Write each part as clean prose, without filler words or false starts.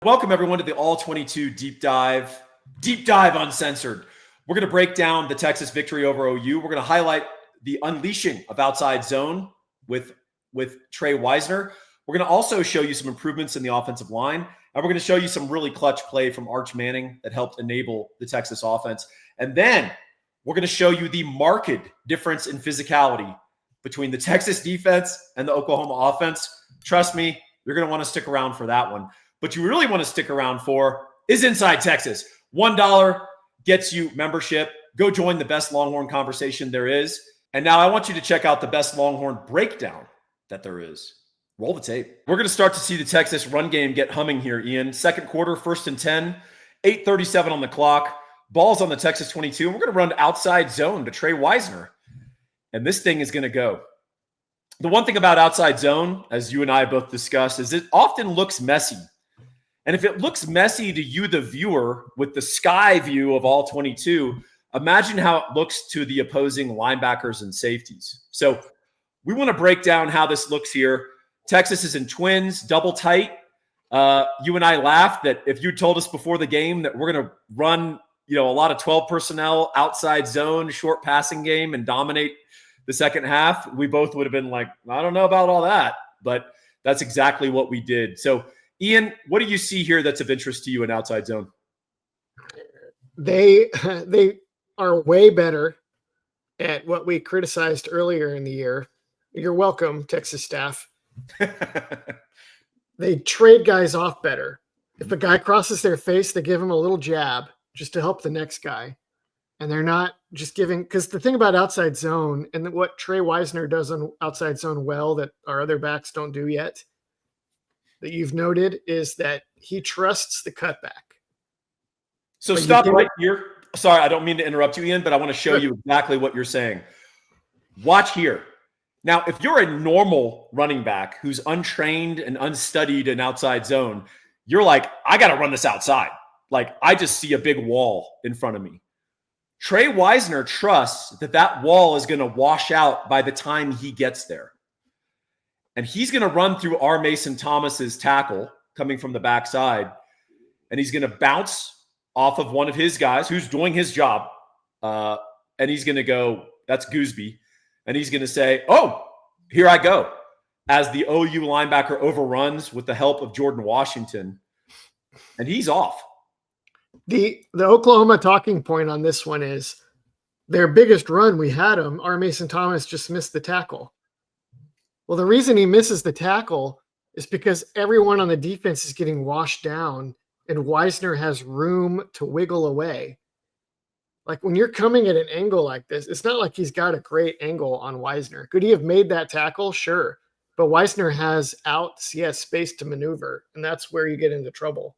Welcome everyone to the All 22 Deep Dive Uncensored. We're going to break down the Texas victory over OU. We're going to highlight the unleashing of outside zone with Trey Wisner. We're going to also show you some improvements in the offensive line, and we're going to show you some really clutch play from Arch Manning that helped enable the Texas offense. And then we're going to show you the marked difference in physicality between the Texas defense and the Oklahoma offense. Trust me, you're going to want to stick around for that one. But you really want to stick around for is Inside Texas. $1 gets you membership. Go join the best Longhorn conversation there is. And now I want you to check out the best Longhorn breakdown that there is. Roll the tape. We're going to start to see the Texas run game get humming here, Ian. Second quarter, 1st and 10, 8:37 on the clock. Ball's on the Texas 22. And we're going to run outside zone to Trey Wisner. And this thing is going to go. The one thing about outside zone, as you and I both discussed, is it often looks messy. And if it looks messy to you, the viewer, with the sky view of all 22, imagine how it looks to the opposing linebackers and safeties. So we want to break down how this looks here. Texas is in twins, double tight. You and I laughed that if you told us before the game that we're going to run, a lot of 12 personnel, outside zone, short passing game, and dominate the second half, we both would have been like, I don't know about all that. But that's exactly what we did. So Ian, what do you see here that's of interest to you in outside zone? They are way better at what we criticized earlier in the year. You're welcome, Texas staff. They trade guys off better. If a guy crosses their face, they give him a little jab just to help the next guy. And they're not just giving – because the thing about outside zone and what Trey Wisner does on outside zone well that our other backs don't do yet – that you've noted is that he trusts the cutback. So stop right here. Sorry, I don't mean to interrupt you, Ian, but I want to show you exactly what you're saying. Watch here. Now, if you're a normal running back who's untrained and unstudied in outside zone, you're like, I got to run this outside. Like, I just see a big wall in front of me. Trey Wisner trusts that wall is going to wash out by the time he gets there. And he's going to run through R. Mason Thomas's tackle coming from the backside. And he's going to bounce off of one of his guys who's doing his job. And he's going to go, that's Gooseby. And he's going to say, oh, here I go. As the OU linebacker overruns with the help of Jordan Washington. And he's off. The Oklahoma talking point on this one is their biggest run, we had him. R. Mason Thomas just missed the tackle. Well, the reason he misses the tackle is because everyone on the defense is getting washed down and Wisner has room to wiggle away. Like when you're coming at an angle like this, it's not like he's got a great angle on Wisner. Could he have made that tackle? Sure. But Wisner has space to maneuver, and that's where you get into trouble.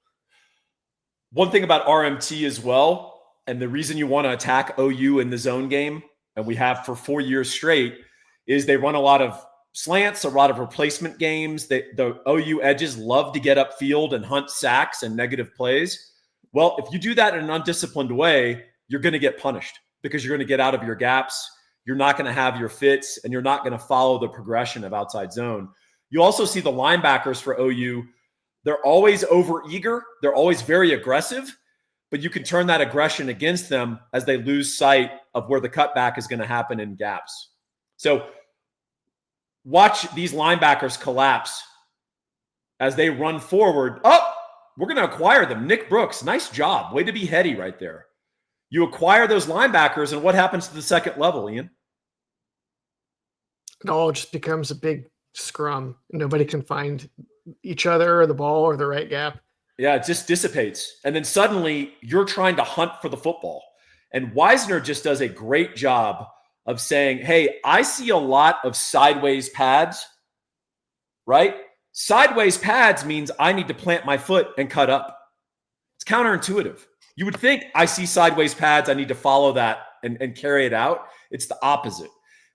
One thing about RMT as well, and the reason you want to attack OU in the zone game, and we have for 4 years straight, is they run a lot of slants, a lot of replacement games. The OU edges love to get upfield and hunt sacks and negative plays. Well, if you do that in an undisciplined way, you're going to get punished because you're going to get out of your gaps. You're not going to have your fits, and you're not going to follow the progression of outside zone. You also see the linebackers for OU. They're always overeager. They're always very aggressive, but you can turn that aggression against them as they lose sight of where the cutback is going to happen in gaps. So watch these linebackers collapse as they run forward. Oh, we're going to acquire them. Nick Brooks, nice job. Way to be heady right there. You acquire those linebackers, and what happens to the second level, Ian? It all just becomes a big scrum. Nobody can find each other or the ball or the right gap. Yeah, it just dissipates. And then suddenly you're trying to hunt for the football. And Wisner just does a great job of saying, hey, I see a lot of sideways pads, right? Sideways pads means I need to plant my foot and cut up. It's counterintuitive. You would think I see sideways pads, I need to follow that and carry it out. It's the opposite.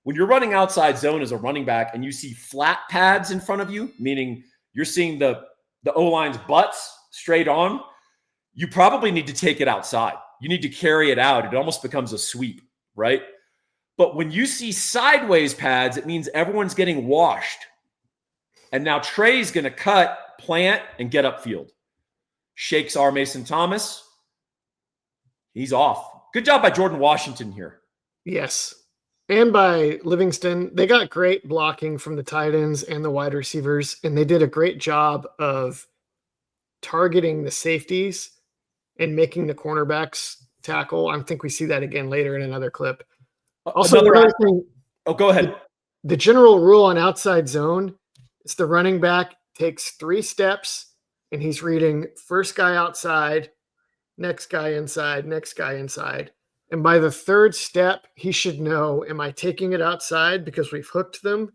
When you're running outside zone as a running back and you see flat pads in front of you, meaning you're seeing the O-line's butts straight on, you probably need to take it outside. You need to carry it out. It almost becomes a sweep, right? But when you see sideways pads, it means everyone's getting washed. And now Trey's going to cut, plant, and get upfield. shakes our Mason Thomas. He's off. Good job by Jordan Washington here. Yes. And by Livingston. They got great blocking from the tight ends and the wide receivers, and they did a great job of targeting the safeties and making the cornerbacks tackle. I think we see that again later in another clip. Also, another thing. Oh, go ahead. The general rule on outside zone is the running back takes 3 steps and he's reading first guy outside, next guy inside, next guy inside. And by the 3rd step, he should know, am I taking it outside because we've hooked them?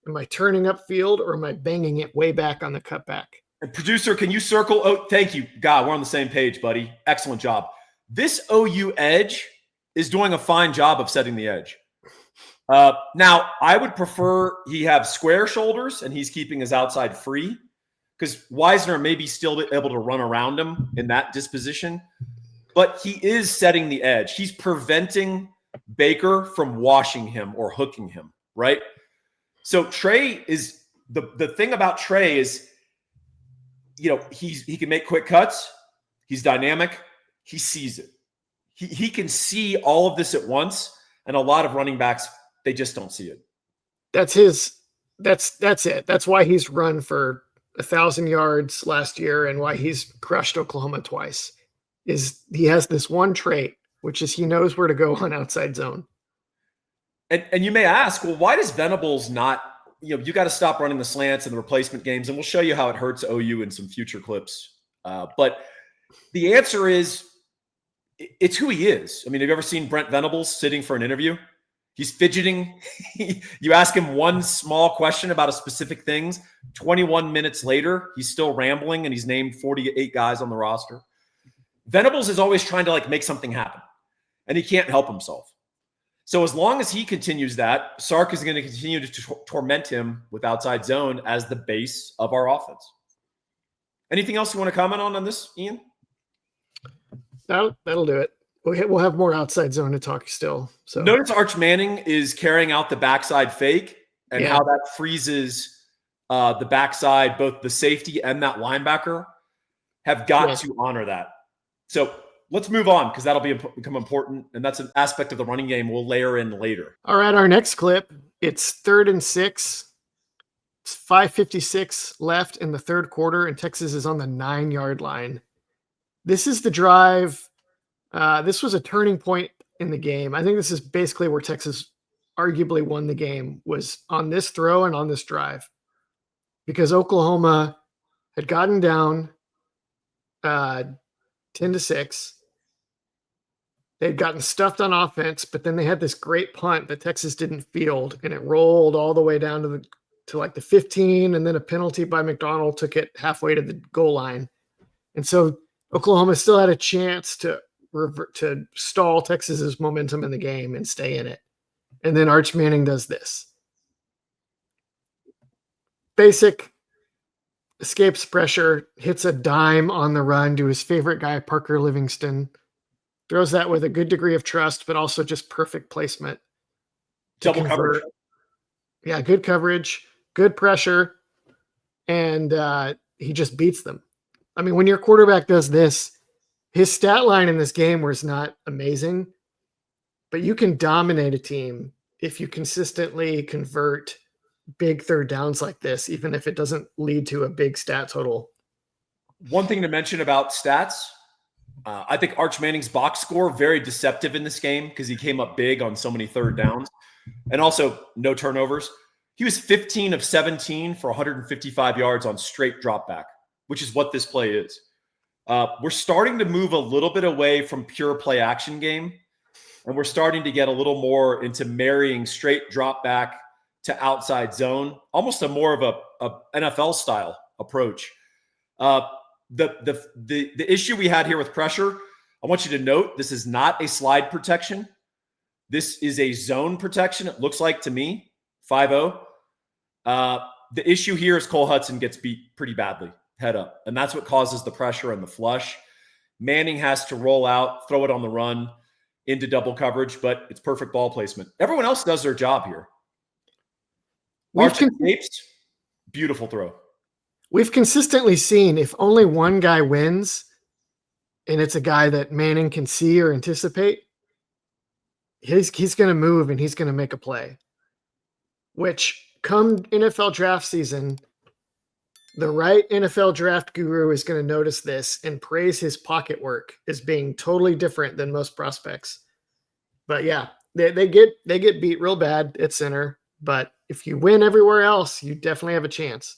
Am I turning upfield, or am I banging it way back on the cutback? And producer, can you circle? Oh, thank you. God, we're on the same page, buddy. Excellent job. This OU edge is doing a fine job of setting the edge. Now, I would prefer he have square shoulders and he's keeping his outside free, because Wisner may be still able to run around him in that disposition. But he is setting the edge. He's preventing Baker from washing him or hooking him, right? So Trey is the thing about Trey is, he can make quick cuts. He's dynamic. He sees it. He can see all of this at once, and a lot of running backs, they just don't see it. That's it. That's why he's run for 1,000 yards last year and why he's crushed Oklahoma twice. Is he has this one trait, which is he knows where to go on outside zone. And you may ask, well, why does Venables not, you got to stop running the slants and the replacement games, and we'll show you how it hurts OU in some future clips. But the answer is, it's who he is. I mean, have you ever seen Brent Venables sitting for an interview? He's fidgeting. You ask him one small question about a specific thing, 21 minutes later, he's still rambling, and he's named 48 guys on the roster. Venables is always trying to make something happen, and he can't help himself. So as long as he continues that, Sark is going to continue to torment him with outside zone as the base of our offense. Anything else you want to comment on this, Ian? That'll do it. We'll have more outside zone to talk still. So notice Arch Manning is carrying out the backside fake and how that freezes the backside. Both the safety and that linebacker have got to honor that. So let's move on, because that'll become important, and that's an aspect of the running game we'll layer in later. All right, our next clip, it's 3rd and 6. It's 5:56 left in the 3rd quarter, and Texas is on the 9-yard line. This is the drive. This was a turning point in the game. I think this is basically where Texas arguably won the game, was on this throw and on this drive, because Oklahoma had gotten down 10-6. They'd gotten stuffed on offense, but then they had this great punt that Texas didn't field, and it rolled all the way down to the 15, and then a penalty by McDonald took it halfway to the goal line. And so Oklahoma still had a chance to stall Texas's momentum in the game and stay in it. And then Arch Manning does this. Basic, escapes pressure, hits a dime on the run to his favorite guy, Parker Livingston. Throws that with a good degree of trust, but also just perfect placement. Double coverage. Yeah, good coverage, good pressure, and he just beats them. I mean, when your quarterback does this, his stat line in this game was not amazing, but you can dominate a team if you consistently convert big 3rd downs like this, even if it doesn't lead to a big stat total. One thing to mention about stats, I think Arch Manning's box score, very deceptive in this game, because he came up big on so many 3rd downs, and also no turnovers. He was 15 of 17 for 155 yards on straight drop back, which is what this play is. We're starting to move a little bit away from pure play action game, and we're starting to get a little more into marrying straight drop back to outside zone, almost a more of a NFL style approach. The issue we had here with pressure, I want you to note, this is not a slide protection. This is a zone protection, it looks like to me, 5-0. The issue here is Cole Hudson gets beat pretty badly, head up, and that's what causes the pressure and the flush. Manning has to roll out, throw it on the run into double coverage, but it's perfect ball placement. Everyone else does their job here. Arch escapes, beautiful throw. we've consistently seen if only one guy wins and it's a guy that Manning can see or anticipate, he's going to move and he's going to make a play. Which come NFL draft season, the right NFL draft guru is going to notice this and praise his pocket work as being totally different than most prospects. But yeah, they get beat real bad at center. But if you win everywhere else, you definitely have a chance.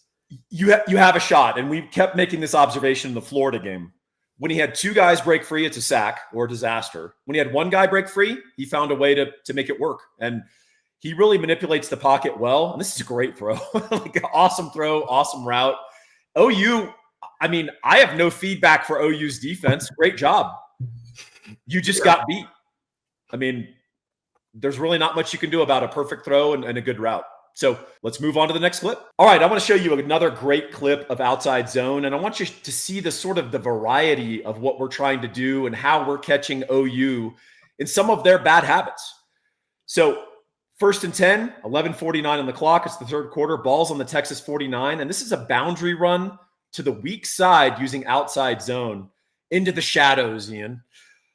You have a shot. And we kept making this observation in the Florida game. When he had two guys break free, it's a sack or a disaster. When he had one guy break free, he found a way to make it work. And he really manipulates the pocket well. And this is a great throw. Like an awesome throw, awesome route. OU, I mean, I have no feedback for OU's defense. Great job. You just got beat. I mean, there's really not much you can do about a perfect throw and a good route. So let's move on to the next clip. All right, I want to show you another great clip of outside zone, and I want you to see the sort of the variety of what we're trying to do and how we're catching OU in some of their bad habits. So 1st and 10, 11:49 on the clock. It's the third quarter. Ball's on the Texas 49, and this is a boundary run to the weak side using outside zone into the shadows, Ian.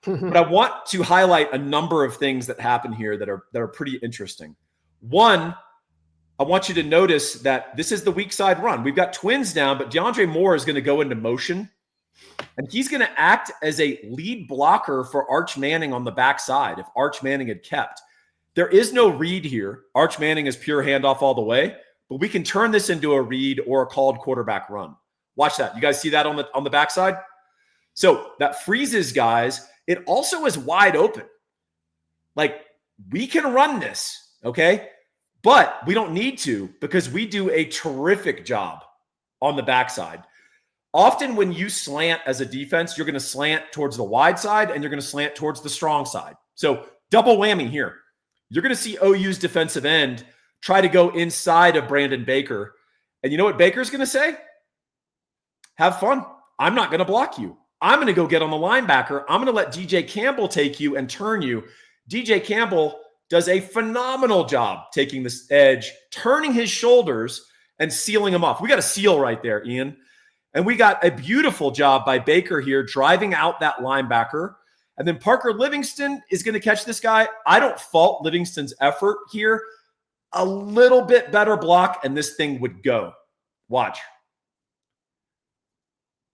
But I want to highlight a number of things that happen here that are pretty interesting. One, I want you to notice that this is the weak side run. We've got twins down, but DeAndre Moore is going to go into motion, and he's going to act as a lead blocker for Arch Manning on the backside if Arch Manning had kept. There is no read here. Arch Manning is pure handoff all the way, but we can turn this into a read or a called quarterback run. Watch that. You guys see that on the backside? So that freezes guys. It also is wide open. Like, we can run this, okay? But we don't need to because we do a terrific job on the backside. Often when you slant as a defense, you're going to slant towards the wide side and you're going to slant towards the strong side. So double whammy here. You're going to see OU's defensive end try to go inside of Brandon Baker. And you know what Baker's going to say? Have fun. I'm not going to block you. I'm going to go get on the linebacker. I'm going to let DJ Campbell take you and turn you. DJ Campbell does a phenomenal job taking this edge, turning his shoulders and sealing him off. We got a seal right there, Ian. And we got a beautiful job by Baker here, driving out that linebacker. And then Parker Livingston is going to catch this guy. I don't fault Livingston's effort here. A little bit better block, and this thing would go. Watch.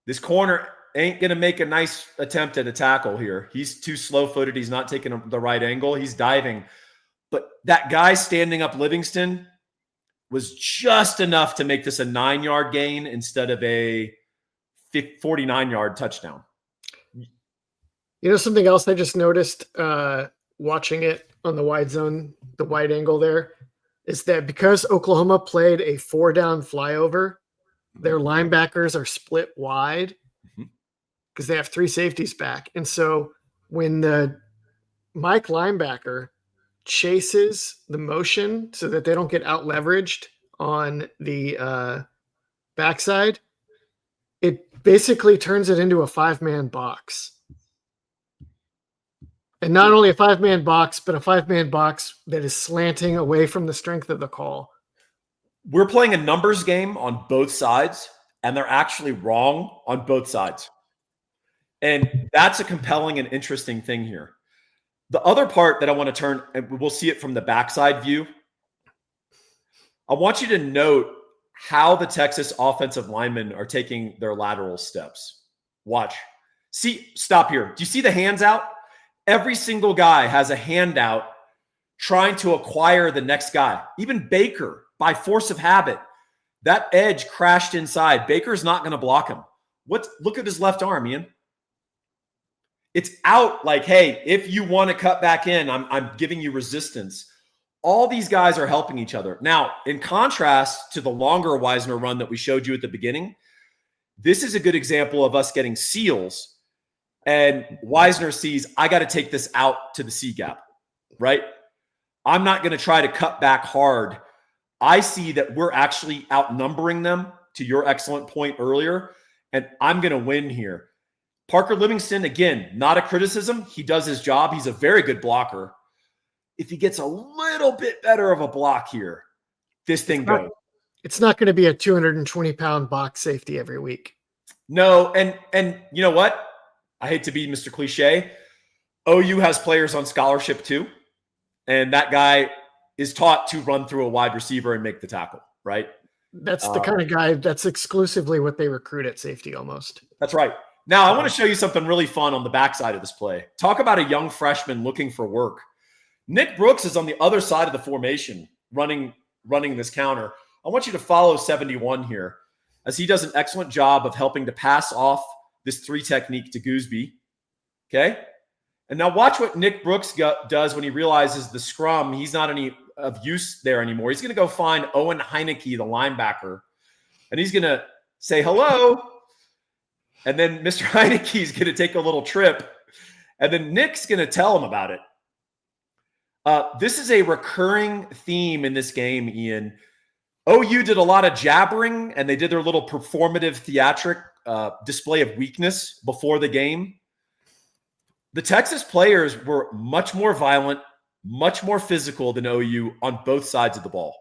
This corner ain't going to make a nice attempt at a tackle here. He's too slow-footed. He's not taking the right angle. He's diving. But that guy standing up Livingston was just enough to make this a 9-yard gain instead of a 49-yard touchdown. You know, something else I just noticed watching it on the wide zone, the wide angle there, is that because Oklahoma played a 4-down flyover, their linebackers are split wide because they have 3 safeties back. And so when the Mike linebacker chases the motion so that they don't get out leveraged on the backside, it basically turns it into a 5-man box. And not only a 5-man box, but a 5-man box that is slanting away from the strength of the call. We're playing a numbers game on both sides, and they're actually wrong on both sides. And that's a compelling and interesting thing here. The other part that I want to turn, and we'll see it from the backside view, I want you to note how the Texas offensive linemen are taking their lateral steps. Watch. See, stop here. Do you see the hands out? Every single guy has a handout trying to acquire the next guy. Even Baker, by force of habit, that edge crashed inside. Baker's not going to block him. Look at his left arm, Ian. It's out like, hey, if you want to cut back in, I'm giving you resistance. All these guys are helping each other. Now, in contrast to the longer Wisner run that we showed you at the beginning, this is a good example of us getting seals. And Wisner sees, I got to take this out to the C gap, right? I'm not going to try to cut back hard. I see that we're actually outnumbering them, to your excellent point earlier, and I'm going to win here. Parker Livingston, again, not a criticism. He does his job. He's a very good blocker. If he gets a little bit better of a block here, this thing goes. It's not going to be a 220-pound box safety every week. No, and you know what? I hate to be Mr. Cliche. OU has players on scholarship too, and that guy is taught to run through a wide receiver and make the tackle, right? That's the kind of guy that's exclusively what they recruit at safety almost. That's right. Now, I want to show you something really fun on the backside of this play. Talk about a young freshman looking for work. Nick Brooks is on the other side of the formation running this counter. I want you to follow 71 here as he does an excellent job of helping to pass off this 3 technique to Gooseby. Okay? And now watch what Nick Brooks does when he realizes the scrum, he's not any of use there anymore. He's going to go find Owen Heineke, the linebacker, and he's going to say hello. And then Mr. Heineke is going to take a little trip, and then Nick's going to tell him about it. This is a recurring theme in this game, Ian. OU did a lot of jabbering, and they did their little performative theatric display of weakness before the game. The Texas players were much more violent, much more physical than OU on both sides of the ball.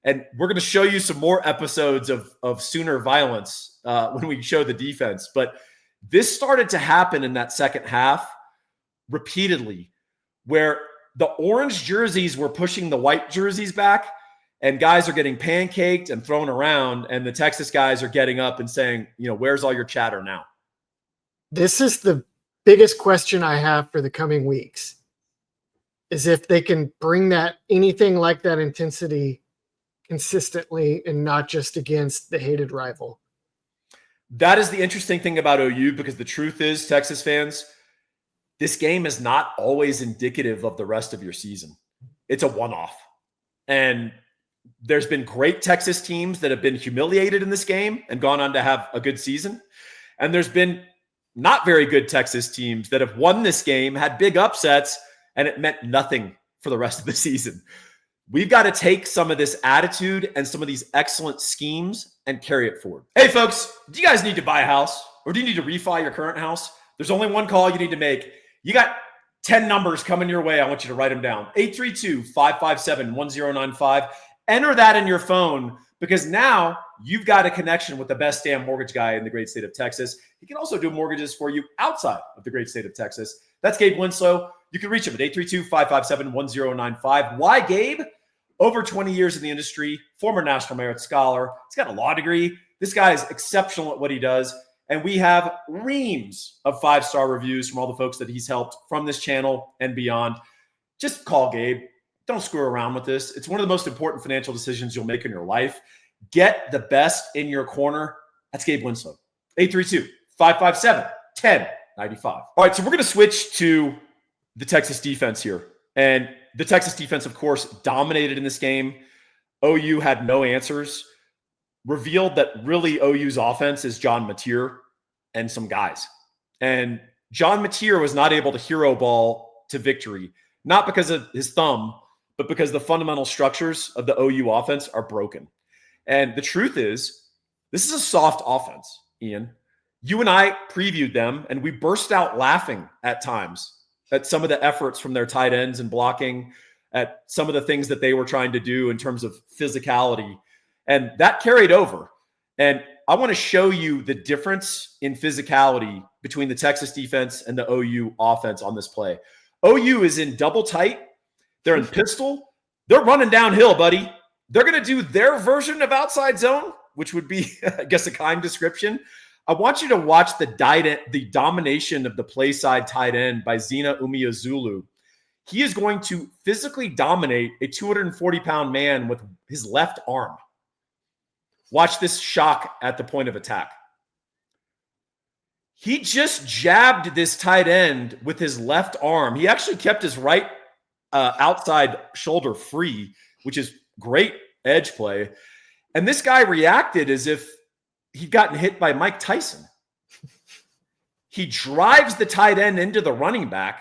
And we're going to show you some more episodes of Sooner violence when we show the defense. But this started to happen in that second half repeatedly, where the orange jerseys were pushing the white jerseys back, and guys are getting pancaked and thrown around, and the Texas guys are getting up and saying, where's all your chatter now? This is the biggest question I have for the coming weeks, is if they can bring that anything like that intensity consistently and not just against the hated rival. That is the interesting thing about OU, because the truth is, Texas fans, this game is not always indicative of the rest of your season. It's a one-off. And there's been great Texas teams that have been humiliated in this game and gone on to have a good season. And there's been not very good Texas teams that have won this game, had big upsets, and it meant nothing for the rest of the season. We've got to take some of this attitude and some of these excellent schemes and carry it forward. Hey, folks, do you guys need to buy a house, or do you need to refi your current house? There's only one call you need to make. You got 10 numbers coming your way. I want you to write them down. 832-557-1095. Enter that in your phone, because now you've got a connection with the best damn mortgage guy in the great state of Texas. He can also do mortgages for you outside of the great state of Texas. That's Gabe Winslow. You can reach him at 832-557-1095. Why Gabe? Over 20 years in the industry, former National Merit Scholar. He's got a law degree. This guy is exceptional at what he does. And we have reams of 5-star reviews from all the folks that he's helped from this channel and beyond. Just call Gabe. Don't screw around with this. It's one of the most important financial decisions you'll make in your life. Get the best in your corner. That's Gabe Winslow. 832-557-1095. All right, so we're going to switch to the Texas defense here. And the Texas defense, of course, dominated in this game. OU had no answers. Revealed that really OU's offense is John Mateer and some guys. And John Mateer was not able to hero ball to victory, not because of his thumb, but because the fundamental structures of the OU offense are broken. And the truth is, this is a soft offense, Ian. You and I previewed them, and we burst out laughing at times at some of the efforts from their tight ends and blocking, at some of the things that they were trying to do in terms of physicality. And that carried over. And I want to show you the difference in physicality between the Texas defense and the OU offense on this play. OU is in double tight. They're in pistol. They're running downhill, buddy. They're going to do their version of outside zone, which would be, I guess, a kind description. I want you to watch the domination of the play side tight end by Zina Umeozulu. He is going to physically dominate a 240-pound man with his left arm. Watch this shock at the point of attack. He just jabbed this tight end with his left arm. He actually kept his right outside shoulder free, which is great edge play. And this guy reacted as if he'd gotten hit by Mike Tyson. He drives the tight end into the running back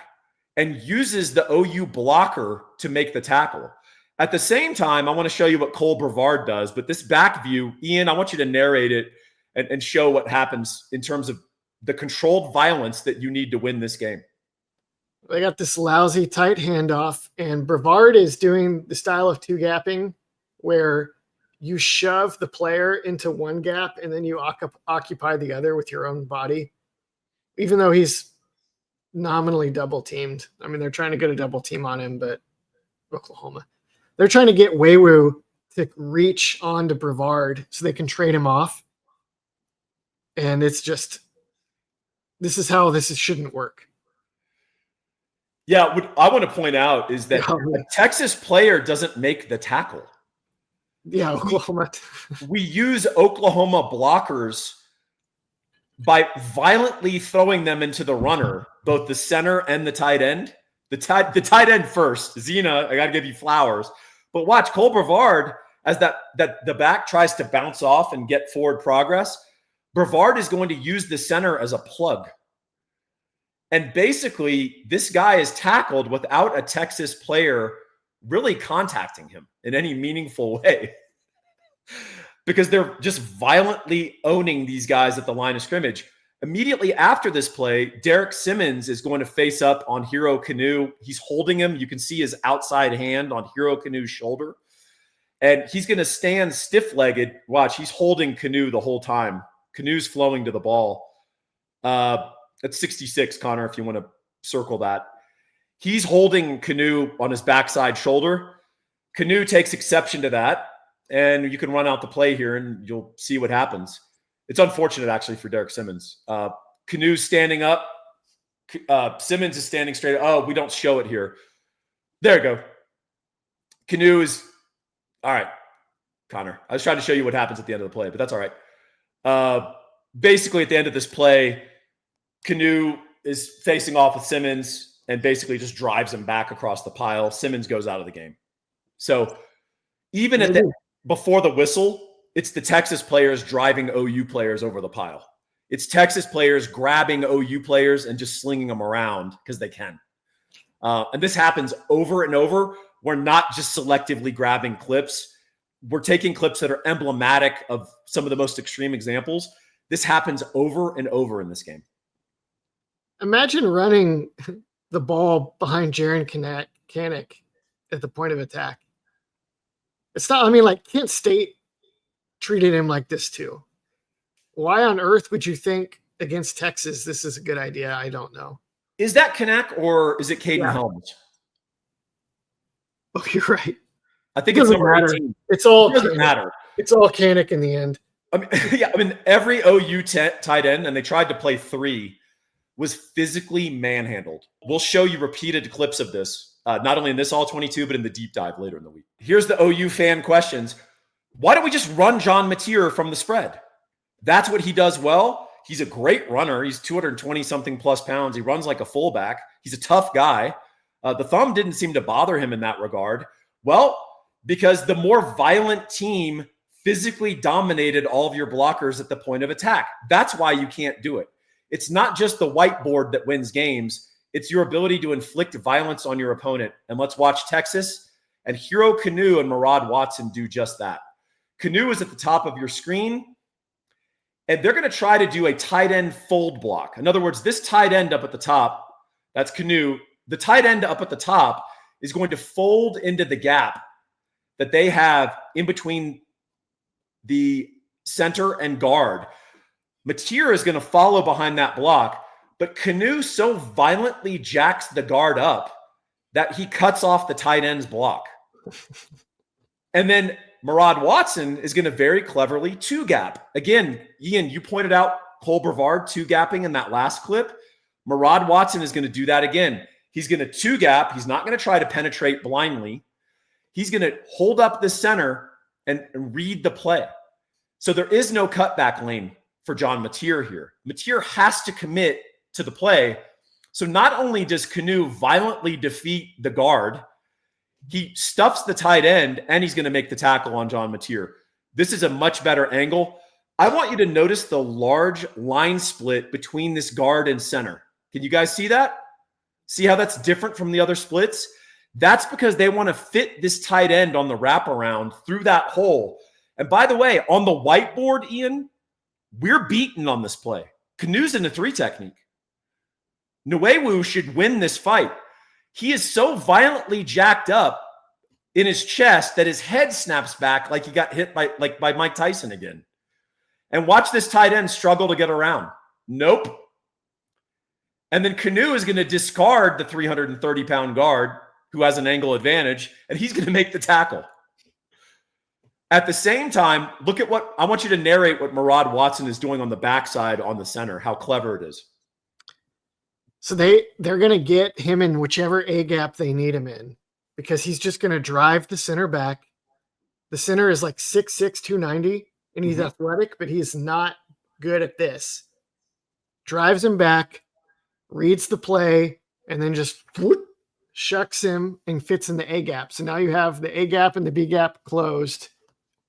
and uses the OU blocker to make the tackle. At the same time, I want to show you what Cole Brevard does, but this back view, Ian, I want you to narrate it and show what happens in terms of the controlled violence that you need to win this game. They got this lousy tight handoff, and Brevard is doing the style of two-gapping where you shove the player into one gap and then you occupy the other with your own body, even though he's nominally double teamed. I mean, they're trying to get a double team on him, but Oklahoma, they're trying to get Weiwu to reach on to Brevard so they can trade him off. And it's just, this is how this shouldn't work. Yeah, what I want to point out is that a Texas player doesn't make the tackle. Yeah, Oklahoma. We use Oklahoma blockers by violently throwing them into the runner, both the center and the tight end. The tight end first. Zena, I got to give you flowers. But watch, Cole Brevard, as the back tries to bounce off and get forward progress, Brevard is going to use the center as a plug. And basically, this guy is tackled without a Texas player really contacting him in any meaningful way because they're just violently owning these guys at the line of scrimmage. Immediately after this play, Derek Simmons is going to face up on Hero Kanu. He's holding him. You can see his outside hand on Hero Kanu's shoulder. And he's going to stand stiff-legged. Watch, he's holding Kanu the whole time. Kanu's flowing to the ball. That's 66, Connor, if you want to circle that. He's holding Kanu on his backside shoulder. Kanu takes exception to that, and you can run out the play here, and you'll see what happens. It's unfortunate, actually, for Derek Simmons. Kanu's standing up. Simmons is standing straight. Oh, we don't show it here. There you go. Kanu is – all right, Connor. I was trying to show you what happens at the end of the play, but that's all right. Basically, at the end of this play, Kanu is facing off with Simmons and basically just drives him back across the pile. Simmons goes out of the game. So even before the whistle, it's the Texas players driving OU players over the pile. It's Texas players grabbing OU players and just slinging them around because they can. And this happens over and over. We're not just selectively grabbing clips. We're taking clips that are emblematic of some of the most extreme examples. This happens over and over in this game. Imagine running the ball behind Jaren Kanak at the point of attack. It's not, I mean, like Kent State treated him like this too. Why on earth would you think against Texas this is a good idea? I don't know. Is that Kanak or is it Caden Helms? Oh, you're right. I think it's number 18. It's all it doesn't matter. It's all Kanak in the end. I mean, every OU tight end, and they tried to play 3, was physically manhandled. We'll show you repeated clips of this, not only in this All 22, but in the deep dive later in the week. Here's the OU fan questions. Why don't we just run John Mateer from the spread? That's what he does well. He's a great runner. He's 220-something plus pounds. He runs like a fullback. He's a tough guy. The thumb didn't seem to bother him in that regard. Well, because the more violent team physically dominated all of your blockers at the point of attack. That's why you can't do it. It's not just the whiteboard that wins games. It's your ability to inflict violence on your opponent. And let's watch Texas and Hero Kanu and Murad Watson do just that. Kanu is at the top of your screen, and they're going to try to do a tight end fold block. In other words, this tight end up at the top, that's Kanu. The tight end up at the top is going to fold into the gap that they have in between the center and guard. Mateer is going to follow behind that block, but Kanu so violently jacks the guard up that he cuts off the tight end's block. And then Murad Watson is going to very cleverly two-gap. Again, Ian, you pointed out Cole Brevard two-gapping in that last clip. Murad Watson is going to do that again. He's going to two-gap. He's not going to try to penetrate blindly. He's going to hold up the center and read the play. So there is no cutback lane for John Mateer here. Mateer has to commit to the play. So not only does Kanu violently defeat the guard, he stuffs the tight end, and he's going to make the tackle on John Mateer. This is a much better angle. I want you to notice the large line split between this guard and center. Can you guys see that? See how that's different from the other splits? That's because they want to fit this tight end on the wraparound through that hole. And by the way, on the whiteboard, Ian, we're beaten on this play. Kanu's in the 3 technique. Nuewu should win this fight. He is so violently jacked up in his chest that his head snaps back like he got hit by Mike Tyson again. And watch this tight end struggle to get around. Nope. And then Canu is going to discard the 330-pound guard who has an angle advantage, and he's going to make the tackle. At the same time, look at what I want you to narrate what Murad Watson is doing on the backside on the center, how clever it is. So they're going to get him in whichever A gap they need him in, because he's just going to drive the center back. The center is like 6'6", 290, and he's athletic, but he's not good at this. Drives him back, reads the play, and then just shucks him and fits in the A gap. So now you have the A gap and the B gap closed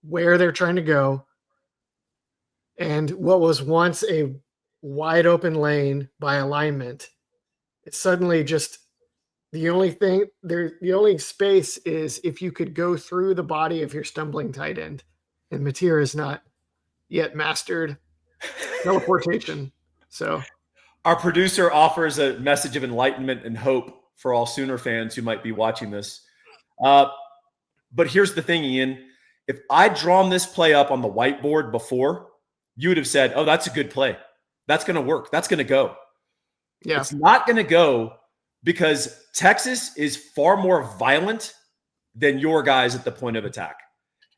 where they're trying to go. And what was once a wide open lane by alignment, it's suddenly just the only space is if you could go through the body of your stumbling tight end. And Mateer has not yet mastered teleportation. So our producer offers a message of enlightenment and hope for all Sooner fans who might be watching this. But here's the thing, Ian. If I'd drawn this play up on the whiteboard before, you would have said, oh, that's a good play. That's going to work. That's going to go. Yeah. It's not going to go because Texas is far more violent than your guys at the point of attack.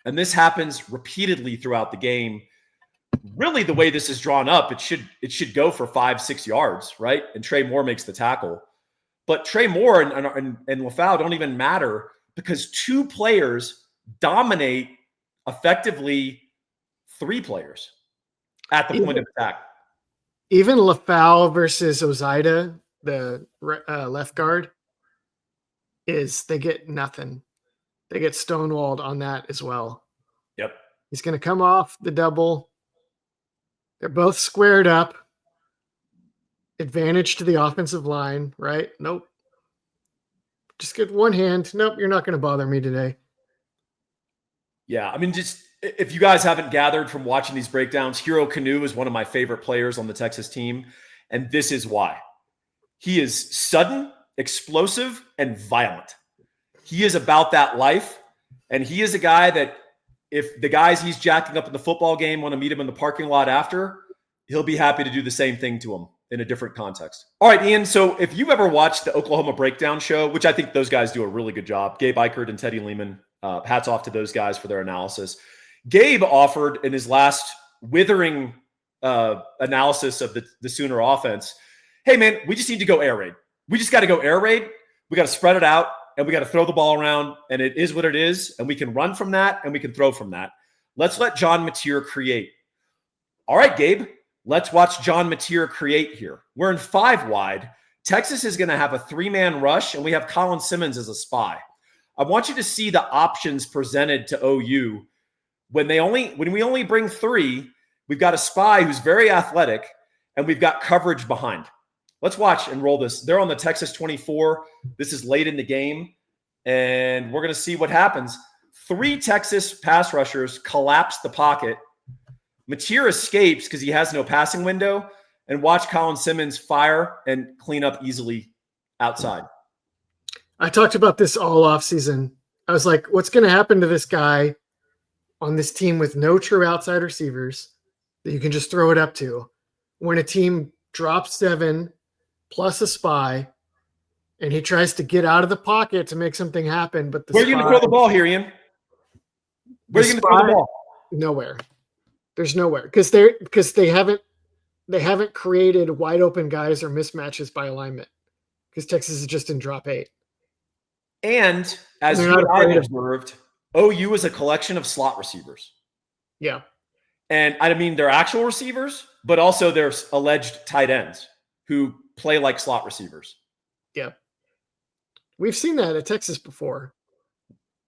And this happens repeatedly throughout the game. Really, the way this is drawn up, it should go for 5-6 yards, right? And Trey Moore makes the tackle. But Trey Moore and Lafau don't even matter because two players dominate effectively three players at the point of attack. Even Lafau versus Ozaida, the left guard, they get nothing. They get stonewalled on that as well. Yep. He's going to come off the double. They're both squared up. Advantage to the offensive line, right? Nope. Just get one hand. Nope, you're not going to bother me today. Yeah, I mean, just if you guys haven't gathered from watching these breakdowns, Hero Canu is one of my favorite players on the Texas team, and this is why. He is sudden, explosive, and violent. He is about that life, and he is a guy that if the guys he's jacking up in the football game want to meet him in the parking lot after, he'll be happy to do the same thing to him in a different context. All right, Ian, so if you've ever watched the Oklahoma Breakdown Show, which I think those guys do a really good job, Gabe Eichert and Teddy Lehman, hats off to those guys for their analysis. Gabe offered in his last withering analysis of the Sooner offense, hey, man, we just need to go air raid. We just got to go air raid. We got to spread it out, and we got to throw the ball around, and it is what it is, and we can run from that, and we can throw from that. Let's let John Mateer create. All right, Gabe, let's watch John Mateer create here. We're in 5 wide. Texas is going to have a 3-man rush, and we have Colin Simmons as a spy. I want you to see the options presented to OU. When we only bring 3, we've got a spy who's very athletic, and we've got coverage behind. Let's watch and roll this. They're on the Texas 24. This is late in the game, and we're going to see what happens. 3 Texas pass rushers collapse the pocket. Mateer escapes because he has no passing window, and watch Colin Simmons fire and clean up easily outside. I talked about this all off season. I was like, what's going to happen to this guy on this team with no true outside receivers that you can just throw it up to when a team drops 7 plus a spy and he tries to get out of the pocket to make something happen? But where are you going to throw the ball here, Ian? Where are you going to throw the ball? Nowhere. There's nowhere because they haven't created wide open guys or mismatches by alignment because Texas is just in drop 8. And as you and I observed, OU is a collection of slot receivers. Yeah. And I mean, they're actual receivers, but also there's alleged tight ends who play like slot receivers. Yeah. We've seen that at Texas before.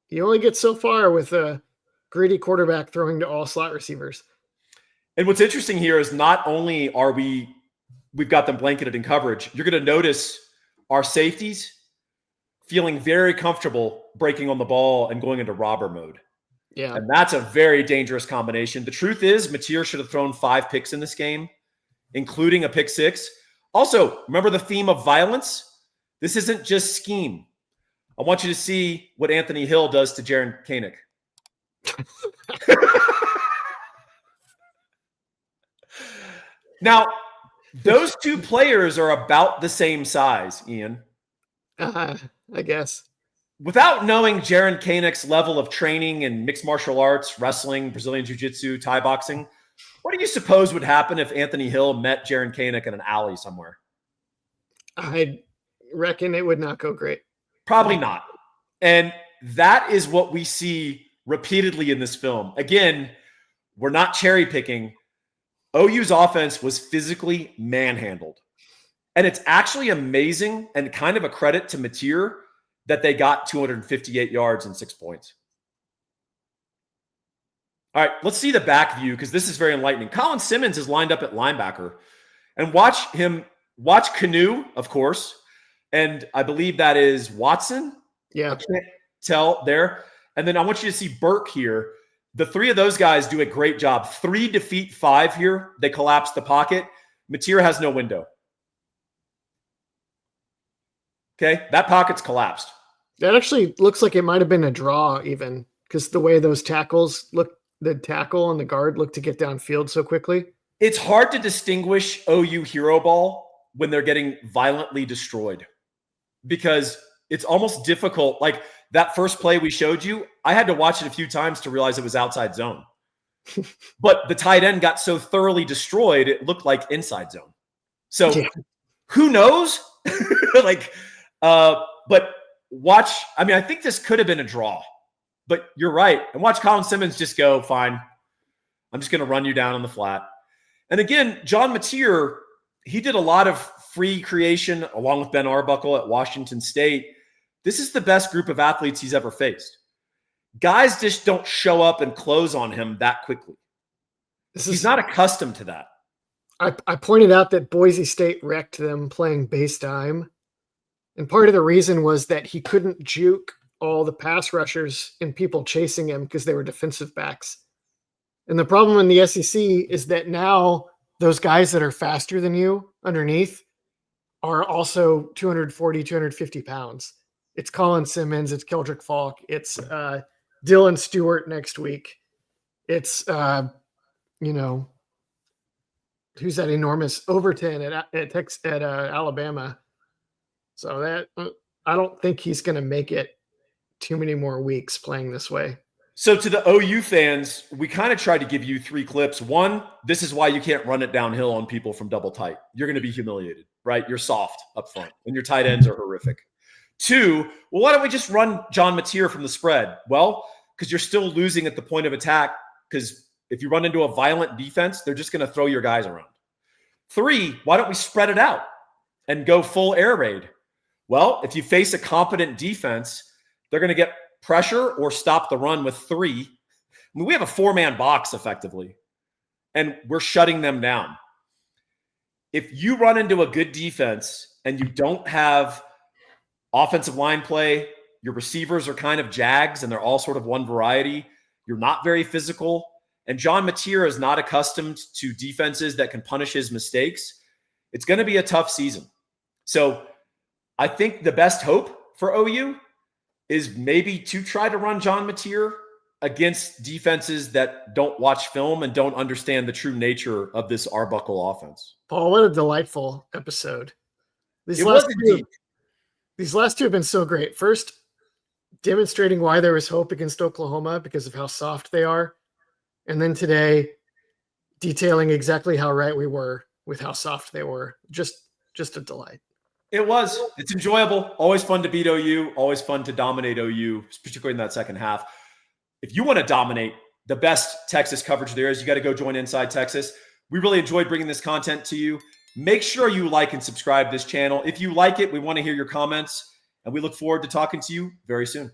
You only get so far with a greedy quarterback throwing to all slot receivers. And what's interesting here is not only are we've got them blanketed in coverage, you're going to notice our safeties feeling very comfortable breaking on the ball and going into robber mode. Yeah. And that's a very dangerous combination. The truth is, Mateer should have thrown 5 picks in this game, including a pick 6. Also, remember the theme of violence? This isn't just scheme. I want you to see what Anthony Hill does to Jaren Koenig. Now, those two players are about the same size, Ian. I guess. Without knowing Jaren Koenig's level of training in mixed martial arts, wrestling, Brazilian jiu-jitsu, Thai boxing, what do you suppose would happen if Anthony Hill met Jaren Koenig in an alley somewhere? I reckon it would not go great. Probably not. And that is what we see repeatedly in this film. Again, we're not cherry picking. OU's offense was physically manhandled. And it's actually amazing and kind of a credit to Mateer that they got 258 yards and 6 points. All right, let's see the back view because this is very enlightening. Colin Simmons is lined up at linebacker. And watch Canoe, of course. And I believe that is Watson. Yeah. I can't tell there. And then I want you to see Burke here. The three of those guys do a great job. 3 defeat 5 here. They collapse the pocket. Mateer has no window. Okay, that pocket's collapsed. That actually looks like it might have been a draw even because the way those tackles look, the tackle and the guard look to get downfield so quickly. It's hard to distinguish OU hero ball when they're getting violently destroyed because it's almost difficult. Like that first play we showed you, I had to watch it a few times to realize it was outside zone. But the tight end got so thoroughly destroyed, it looked like inside zone. So who knows? But watch. I mean, I think this could have been a draw, but you're right. And watch Colin Simmons just go, fine. I'm just going to run you down on the flat. And again, John Mateer, he did a lot of free creation along with Ben Arbuckle at Washington State. This is the best group of athletes he's ever faced. Guys just don't show up and close on him that quickly. He's not accustomed to that. I pointed out that Boise State wrecked them playing base dime. And part of the reason was that he couldn't juke all the pass rushers and people chasing him because they were defensive backs. And the problem in the SEC is that now those guys that are faster than you underneath are also 240, 250 pounds. It's Colin Simmons. It's Keldrick Falk. It's Dylan Stewart next week. It's, who's that enormous Overton at Alabama. So that I don't think he's going to make it too many more weeks playing this way. So to the OU fans, we kind of tried to give you 3 clips. One, this is why you can't run it downhill on people from double tight. You're going to be humiliated, right? You're soft up front, and your tight ends are horrific. 2, well, why don't we just run John Mateer from the spread? Well, because you're still losing at the point of attack because if you run into a violent defense, they're just going to throw your guys around. 3, why don't we spread it out and go full air raid? Well, if you face a competent defense, they're going to get pressure or stop the run with 3. I mean, we have a 4-man box effectively, and we're shutting them down. If you run into a good defense and you don't have offensive line play, your receivers are kind of jags and they're all sort of one variety, you're not very physical, and John Mateer is not accustomed to defenses that can punish his mistakes, it's going to be a tough season. So I think the best hope for OU is maybe to try to run John Mateer against defenses that don't watch film and don't understand the true nature of this Arbuckle offense. Paul, what a delightful episode. These last two have been so great. First, demonstrating why there was hope against Oklahoma because of how soft they are. And then today, detailing exactly how right we were with how soft they were. Just a delight. It was. It's enjoyable. Always fun to beat OU. Always fun to dominate OU, particularly in that second half. If you want to dominate the best Texas coverage there is, you got to go join Inside Texas. We really enjoyed bringing this content to you. Make sure you like and subscribe to this channel. If you like it, we want to hear your comments, and we look forward to talking to you very soon.